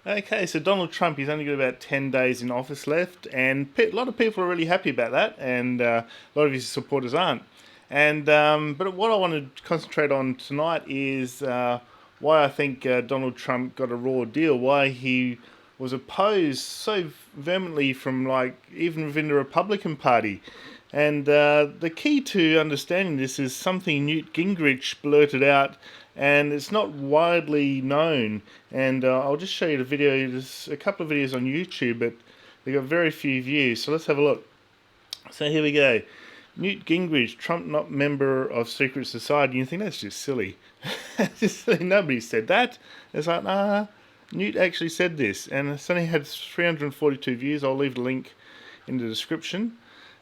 Okay, so Donald Trump, he's only got about 10 days in office left, and a lot of people are really happy about that, and a lot of his supporters aren't. But what I want to concentrate on tonight is why I think Donald Trump got a raw deal, why he was opposed so vehemently from even within the Republican Party. And the key to understanding this is something Newt Gingrich blurted out, and it's not widely known. And I'll just show you the video. There's a couple of videos on YouTube, but they got very few views. So let's have a look. So here we go. Newt Gingrich, Trump not member of secret society. You think that's just silly. Just silly. Nobody said that. It's like, nah, Newt actually said this. And it's only had 342 views. I'll leave the link in the description.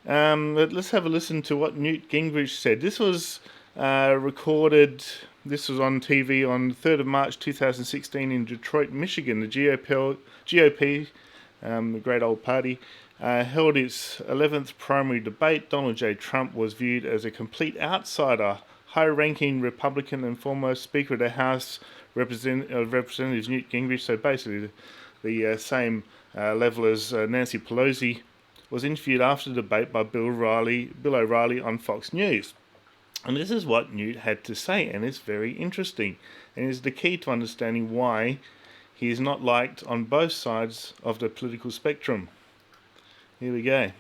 But let's have a listen to what Newt Gingrich said. This was recorded, this was on TV on 3rd of March 2016 in Detroit, Michigan. The GOP, the great old party, held its 11th primary debate. Donald J. Trump was viewed as a complete outsider. High-ranking Republican and former Speaker of the House Representatives Newt Gingrich, so basically the same level as Nancy Pelosi, was interviewed after the debate by Bill O'Reilly on Fox News. And this is what Newt had to say, and it's very interesting, and is the key to understanding why he is not liked on both sides of the political spectrum. Here we go.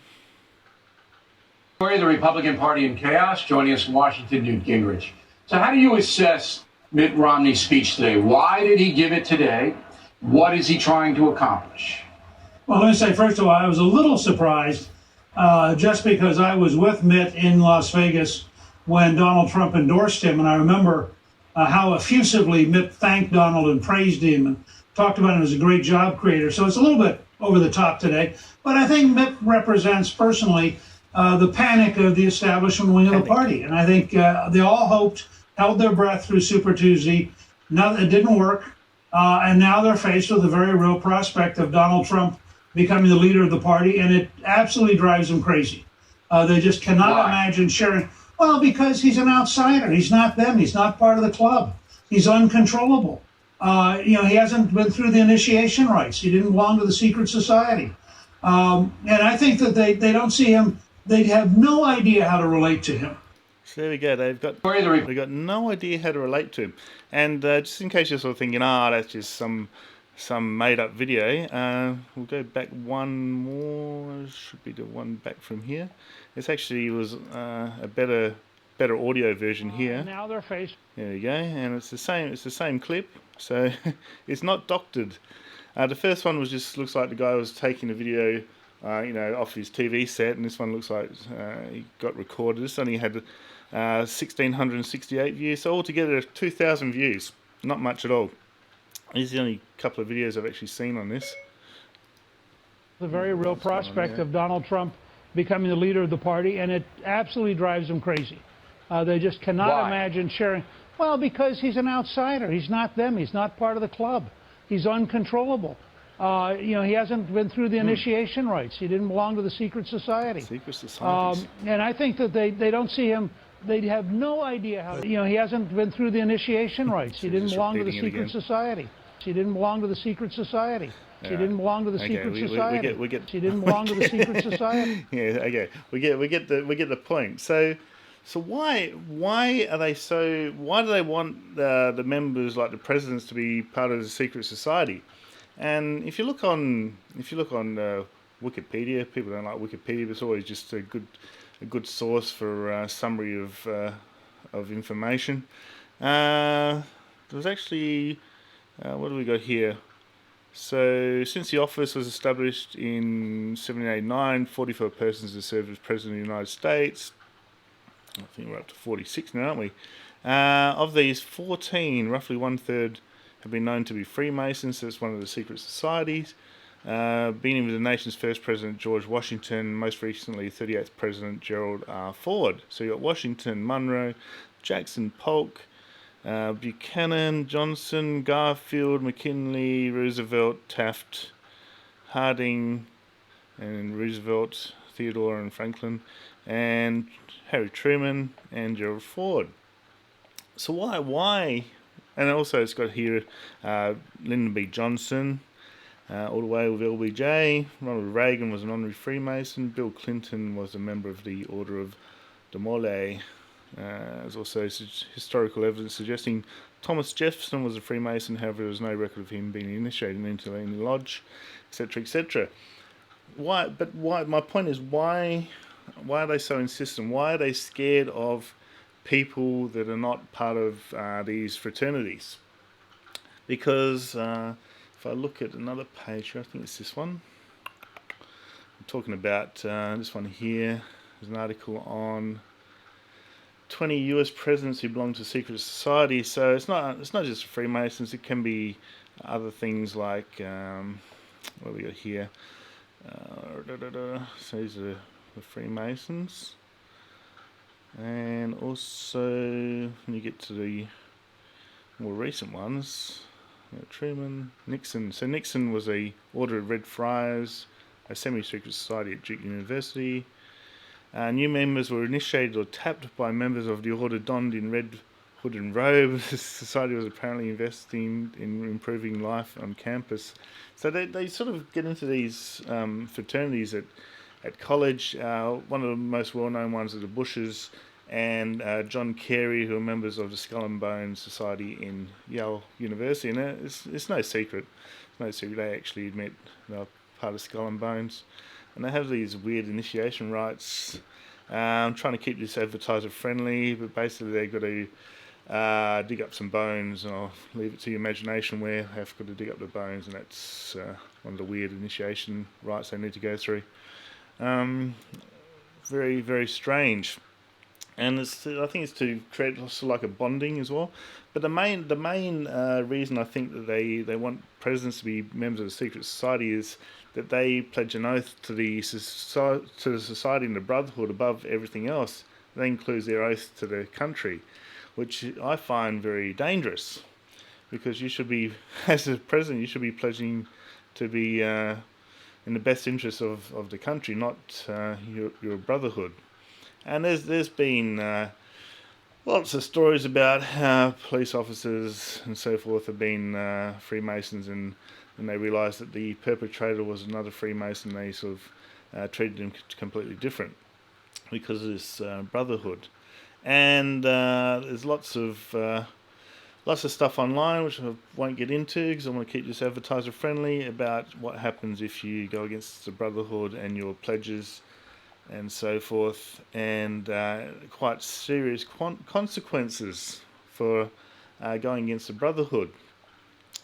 The Republican Party in chaos. Joining us from Washington, Newt Gingrich. So how do you assess Mitt Romney's speech today? Why did he give it today? What is he trying to accomplish? Well, let me say, first of all, I was a little surprised just because I was with Mitt in Las Vegas when Donald Trump endorsed him. And I remember how effusively Mitt thanked Donald and praised him and talked about him as a great job creator. So it's a little bit over the top today. But I think Mitt represents personally the panic of the establishment wing of the party. And I think they all held their breath through Super Tuesday. It didn't work. And now they're faced with a very real prospect of Donald Trump becoming the leader of the party, and it absolutely drives them crazy. They just cannot imagine sharing. Well, because he's an outsider. He's not them. He's not part of the club. He's uncontrollable. He hasn't been through the initiation rites. He didn't belong to the secret society. And I think that they don't see him. They have no idea how to relate to him. So there we go. They've got no idea how to relate to him. And just in case you're sort of thinking, that's just some made-up video, we'll go back one more. Should be the one back from here. It's actually was a better audio version here. Now they're faced. There we go, and it's the same clip, so it's not doctored. The first one looks like the guy was taking the video, off his TV set, and this one looks like he got recorded. This only had 1,668 views, so altogether 2,000 views. Not much at all. These are the only couple of videos I've actually seen on this. The very real prospect of Donald Trump becoming the leader of the party, and it absolutely drives them crazy. They just cannot imagine sharing. Well, because he's an outsider. He's not them. He's not part of the club. He's uncontrollable. He hasn't been through the initiation rites. He didn't belong to the secret society. Secret societies. And I think that they don't see him. They have no idea how. He hasn't been through the initiation rites. He didn't belong to the secret society. He didn't belong to the secret society. He didn't belong to the secret society. He didn't belong to the secret society. Yeah, okay. We get the point. So why are they so? Why do they want the members, like the presidents, to be part of the secret society? And if you look on Wikipedia, people don't like Wikipedia, but it's always just a good source for a summary of information. There was actually what do we got here? So, since the office was established in 1789, 44 persons have served as President of the United States. I think we're up to 46 now, aren't we? Of these, 14, roughly one-third, have been known to be Freemasons, so it's one of the secret societies. Beginning with the nation's first president, George Washington, most recently 38th President Gerald R. Ford. So you got Washington, Monroe, Jackson Polk, Buchanan, Johnson, Garfield, McKinley, Roosevelt, Taft, Harding, and Roosevelt, Theodore and Franklin, and Harry Truman, and Gerald Ford. So why? And also it's got here Lyndon B. Johnson, all the way with LBJ. Ronald Reagan was an honorary Freemason. Bill Clinton was a member of the Order of the Mole. There's also historical evidence suggesting Thomas Jefferson was a Freemason. However, there was no record of him being initiated into any lodge, etc., etc. Why? But why? My point is, why are they so insistent? Why are they scared of people that are not part of these fraternities? Because if I look at another page here, I think it's this one. I'm talking about this one here. There's an article on 20 US presidents who belong to secret societies. So it's not just Freemasons. It can be other things like what we got here. So these are the Freemasons, and also when you get to the more recent ones, Truman, Nixon. So Nixon was a Order of Red Friars, a semi-secret society at Duke University. New members were initiated or tapped by members of the order donned in red hood and robe. The society was apparently investing in improving life on campus. So they sort of get into these fraternities at college. One of the most well-known ones are the Bushes and John Carey, who are members of the Skull and Bones Society in Yale University. And it's no secret. It's no secret. They actually admit they're part of Skull and Bones. And they have these weird initiation rites. I'm trying to keep this advertiser friendly, but basically they've got to dig up some bones, and I'll leave it to your imagination where they've got to dig up the bones, and that's one of the weird initiation rites they need to go through. Very, very strange. And I think it's to create also like a bonding as well. But the main reason I think that they want presidents to be members of the secret society is that they pledge an oath to the society and the brotherhood above everything else. That includes their oath to the country, which I find very dangerous, because you should be, as a president, you should be pledging to be in the best interest of the country, not your brotherhood. And there's been lots of stories about how police officers and so forth have been Freemasons, and when they realised that the perpetrator was another Freemason, they sort of treated him completely different because of this brotherhood. And there's lots of stuff online which I won't get into because I want to keep this advertiser friendly, about what happens if you go against the brotherhood and your pledges and so forth, and quite serious consequences for going against the brotherhood.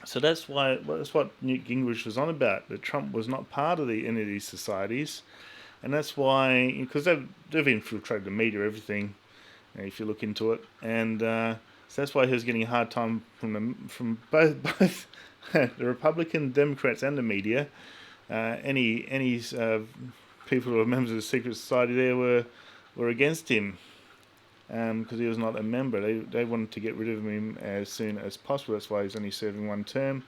So that's what Newt Gingrich was on about, that Trump was not part of any of these societies, and that's why, because they've infiltrated the media, everything, if you look into it, and so that's why he was getting a hard time from both the Republican, Democrats, and the media. Any people who were members of the secret society there were against him, because he was not a member. They wanted to get rid of him as soon as possible. That's why he's only serving one term,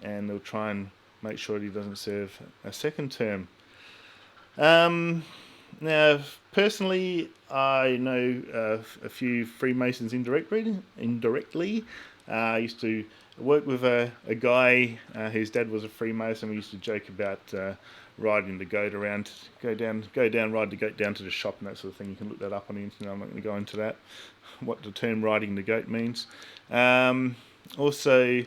and they'll try and make sure that he doesn't serve a second term. Now, personally, I know a few Freemasons indirectly. I used to work with a guy whose dad was a Freemason. We used to joke about riding the goat around, ride the goat down to the shop and that sort of thing. You can look that up on the internet. I'm not going to go into that, what the term riding the goat means. Also,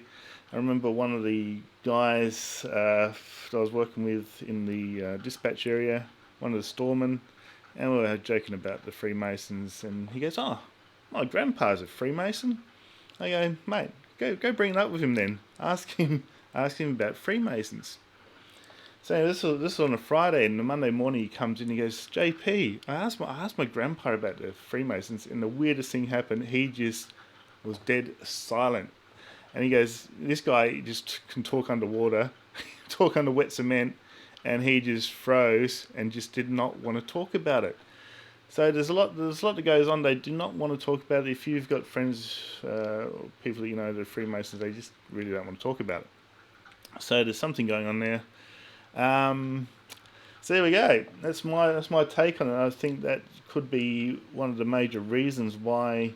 I remember one of the guys that I was working with in the dispatch area, one of the storemen, and we were joking about the Freemasons, and he goes, "Oh, my grandpa's a Freemason." I go, "Mate, go bring it up with him then. Ask him about Freemasons." So this was on a Friday, and the Monday morning he comes in, he goes, "JP, I asked my grandpa about the Freemasons, and the weirdest thing happened. He just was dead silent." And he goes, "This guy just can talk underwater, talk under wet cement," and he just froze and just did not want to talk about it. So there's a lot that goes on. They do not want to talk about it. If you've got friends, or people that you know that are Freemasons, they just really don't want to talk about it. So there's something going on there. So there we go. That's my take on it. I think that could be one of the major reasons why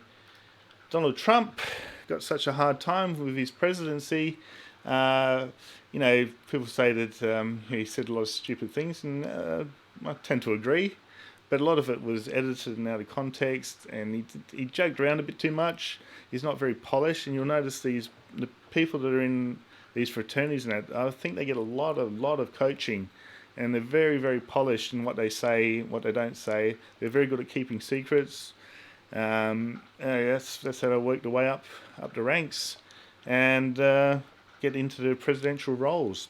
Donald Trump got such a hard time with his presidency. You know, people say that he said a lot of stupid things, and I tend to agree. But a lot of it was edited and out of context, and he joked around a bit too much. He's not very polished, and you'll notice the people that are in these fraternities and that, I think they get a lot of coaching, and they're very, very polished in what they say, what they don't say. They're very good at keeping secrets. That's how they work their way up the ranks, and get into the presidential roles.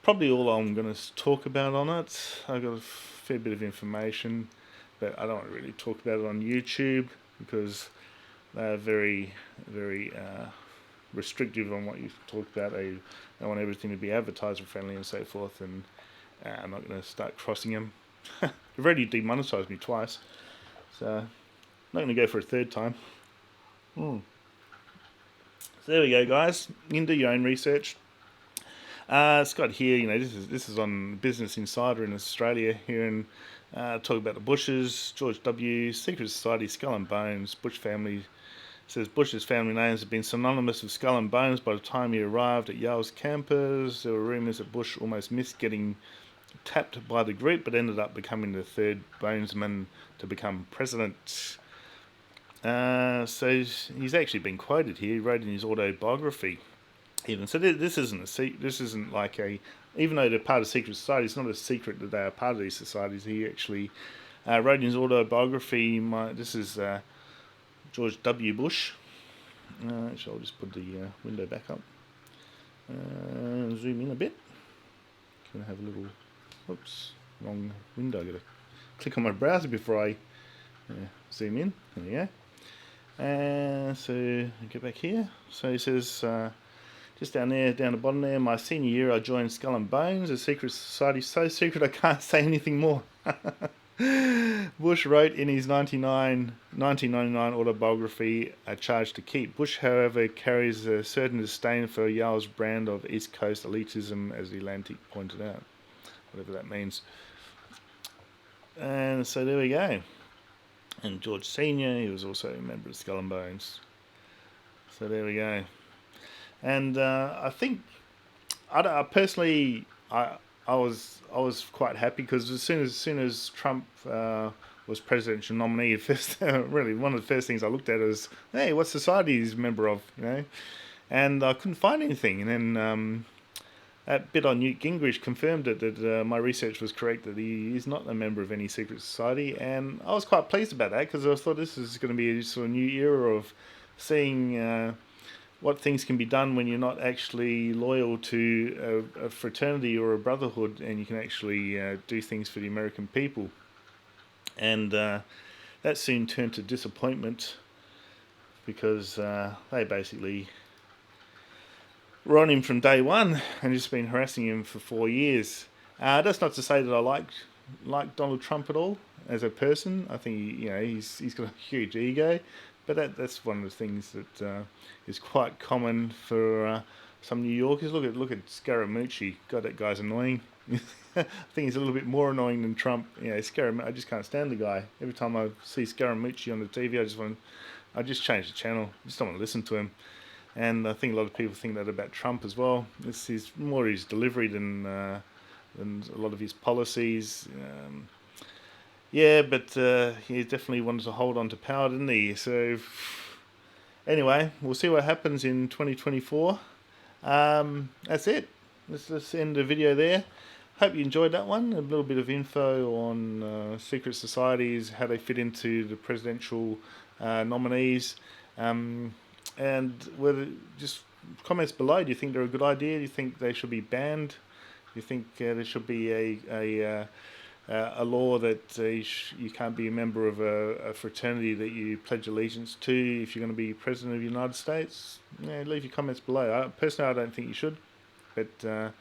Probably all I'm going to talk about on it. I've got a fair bit of information, but I don't really talk about it on YouTube because they're very, very restrictive on what you talk about. They want everything to be advertiser friendly and so forth, and I'm not going to start crossing them. They've already demonetised me twice, so I'm not going to go for a third time. So there we go, guys. You can do your own research. It's got here, you know, this is on Business Insider in Australia here, and talk about the Bushes, George W., Secret Society, Skull and Bones, Bush family. Says Bush's family names have been synonymous with Skull and Bones by the time he arrived at Yale's campus. There were rumours that Bush almost missed getting tapped by the group, but ended up becoming the third Bonesman to become president. So he's actually been quoted here. He wrote in his autobiography. Even so, this isn't like a, even though they're part of secret society, it's not a secret that they are part of these societies. He actually wrote in his autobiography. This is George W. Bush. Actually, I'll just put the window back up. Zoom in a bit. Gonna have a little. Oops, wrong window. I gotta click on my browser before I zoom in. There we go. So get back here. So he says. Just down the bottom there, my senior year I joined Skull and Bones, a secret society so secret I can't say anything more. Bush wrote in his 1999 autobiography, A Charge to Keep. Bush, however, carries a certain disdain for Yale's brand of East Coast elitism, as the Atlantic pointed out. Whatever that means. And so there we go. And George Senior, he was also a member of Skull and Bones. So there we go. And I think, I personally, I was quite happy because as soon as Trump was presidential nominee, really one of the first things I looked at was, hey, what society he's a member of, you know, and I couldn't find anything. And then that bit on Newt Gingrich confirmed it, that my research was correct, that he is not a member of any secret society, and I was quite pleased about that because I thought this is going to be a sort of new era of seeing. What things can be done when you're not actually loyal to a fraternity or a brotherhood, and you can actually do things for the American people. And that soon turned to disappointment because they basically were on him from day one and just been harassing him for 4 years. That's not to say that I like Donald Trump at all as a person. I think he's got a huge ego. But that's one of the things that is quite common for some New Yorkers. Look at Scaramucci. God, that guy's annoying. I think he's a little bit more annoying than Trump. I just can't stand the guy. Every time I see Scaramucci on the TV, I just change the channel. I just don't want to listen to him. And I think a lot of people think that about Trump as well. This is more his delivery than a lot of his policies. But he definitely wanted to hold on to power, didn't he? So, anyway, we'll see what happens in 2024. That's it. Let's end the video there. Hope you enjoyed that one. A little bit of info on secret societies, how they fit into the presidential nominees, and whether just comments below. Do you think they're a good idea? Do you think they should be banned? Do you think there should be a law that you can't be a member of a fraternity that you pledge allegiance to if you're going to be president of the United States? Leave your comments below. Personally, I don't think you should, but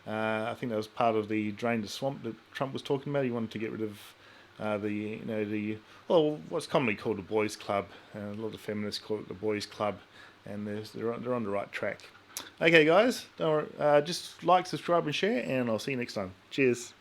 I think that was part of the drain the swamp that Trump was talking about. He wanted to get rid of what's commonly called the boys' club. A lot of feminists call it the boys' club, and they're on the right track. Okay, guys, don't worry, just like, subscribe, and share, and I'll see you next time. Cheers.